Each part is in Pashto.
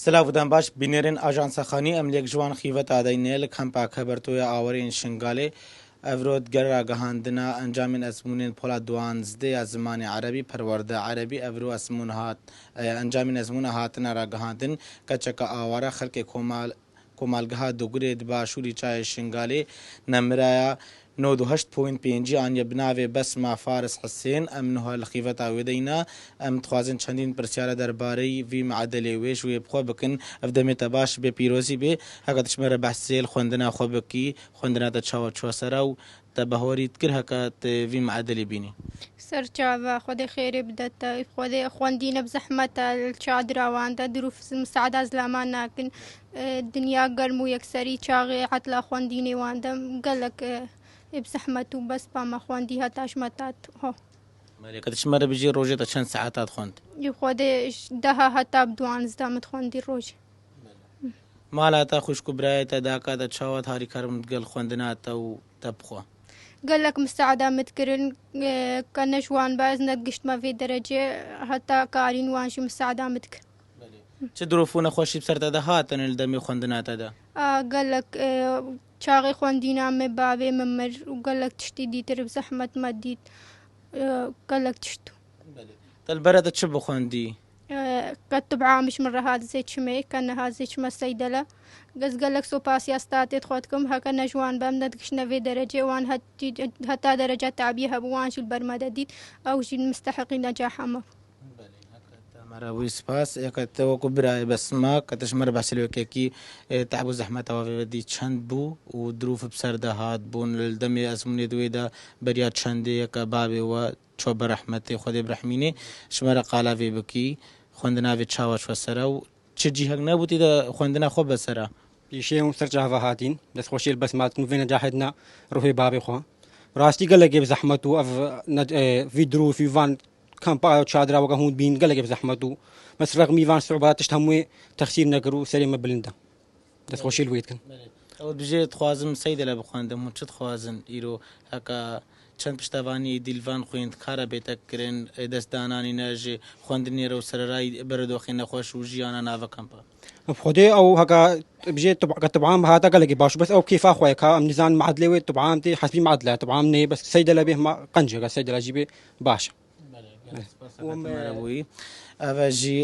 سلااوودان باش بینێرن ئاژانسەخانی ئەملێک جوان خیڤەتا دەینێ لە کەمپاکە بەرتۆیە ئاوەرێن شنگالێ ئەڤرۆت گەرا گەهاندنا ئەنجامین ئەزمونên pola دوانزدەya zimanê Erebî perwerde Erebî evro esmûn hat encamên ezmûna hatine ragihandin keçeka awara xelkê komalgeha Dogurê di başûrî çayê Şingalê nemiraya 98.5 aniye binavê Besma Faris Hesên em niha li xîveta wê deyne em dixwazin çendîn pirsyara derbareyî vî meedelê wê ji wê bixwe bikin ev demê te baş bê pîrozî bê heka te çime re behsê li xwendina xwe bikî xwendina te çawa çwesera û te behorî dikir heka te vî meedelê bînî سرچاوە خودێ خێرێ بدەتە خودێ خوندینە بزەحمەتە چادراواندا دروف مساعدا زلامان ناکن دنیا گەرم و یەکسەری چاغێ حتلا خوندینێواندا گەلک بزەحمەت و بەس پامە خوندی هەتاشمەتات هۆ کە تچمە رە بژێ ڕۆژێ تە چەند سەعاتات خوند خودێ دەها هەتا دوانزدا مت خوندی ڕۆژ ماڵاتە خوشک و برایەتە داکاتە چاوات هاریکارم گەل خوێندناتە و تە بخۆ گەلک مساعدا متکردن کە نەشوان باز نەگەشتمە vê derece هەتا کارین وانشی مساعدا متکرد چ درۆف و نەخۆشی بسەرتە دەهاتن لە دەمی خوێندناتەدا گەلک چاغی خوندینامێ باوێ ممر و گەلک تشتی دیتر بزەحمەت مەدیت گەلک تشتو دەلبەرەتە چ بخوێندی کە تبعامش من ڕەهات زێ چمێ کە نەهات زێ چمە سەیدەلە گەز گەلک سۆپاسی ئەستاتێت خۆتکەم هەکە نەژوان بەم نەتگشتنە vê derece وان هەتا دەرەجە تابی هەبوو وانشی بەرمەدە دیت ئەو ژین مستحقی نەجاح ئەمە مەراوی سپاس یەکەتە وەکو برای بەسما کە تشمەرە بەسلوەکێکی تعب و زەحمەتەوە وێدی چەند بوو و دروف بسەردەهات بوون لە دەمێ ئەزمونێ دوێدا بەریا چەندەیەکە بابێەوە چۆ بەرەحمەتی خودێ برەحمینێ شمەرە قالاوێ بکی خوێندناوێ چاوە چوەسەرە و چ جیهەک نەبووتی دە خوێندنا خۆ بەسەرە پیشێ و سەرچاوە هاتین دەستخۆشی بەسماتن وێ نەجاحێتنا ڕوحی بابێ خۆ ڕاستی گەلێکی بزەحمەت و ئەv vî dirûfî van kampa çadraweka hûn bîn gelekê zehmet û mesreq mîvan siûbat tişt hemûyê texsîr nekir û serê me bilind e destxweşî li wê dikin ئەو بژێ دخوازم سەیدە لە بخواندم و چ دخوازن ئیرۆ هەکە چەند پشتەوانی دیلڤان خوێند کارە بێتەکردن دەستدانانی نەژێ خوێندنێرە و سەرای بەردۆخی نەخۆش و ژیانە ناوە کەمپە خودێ ئەو هەکا بژێ طبعام هاتە gelekî baş bes ew kêfa xwe ka em nîzan meedlê wê طبعام tê hesbî meedle طبعام nê bes seyde le bê qenceka seyde le jî bê baş بووی ئەvە ژی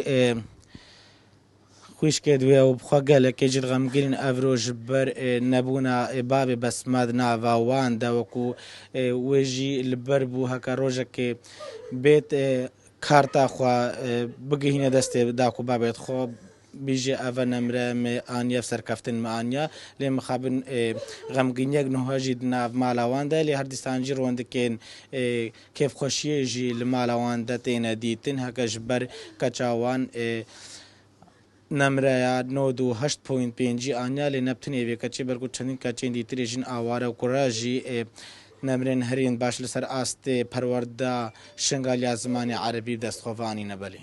خوشکێ دوێ و بخوا گەلێکی ژ غەمگرین ئەڤرۆژ بەر نەبوونا بابێ بەسماد ناڤاوان داوەکو وێژی لەبەر بوو هەکە ڕۆژێکێ بێت کارتاخوا بگەهینە دەستێ داکو بابێت خۆ بیژێ ئەڤە نەمرە ئانیە سەرکەفتن مەئانیا لێ مخابن غەمگینیەک نهۆژی ناو ماڵاواندا لێ هەردیستانجی ڕۆندکێن کێفخۆشیێژی لە ماڵاواندا تێنە دیتن هەکەش بەر کەچاوان نەمرەیە 98.5 ئانیا لێ نەبتنێوێ کەچێ بەرگوت چەندین کەچێن دیترێژین ئاوارە و کوڕاژی نەمرێن هەرین باش لەسەر ئاستێ پەروەەردە شنگالیا زمانی عەرەبی دەستخۆڤانی نەبەلێ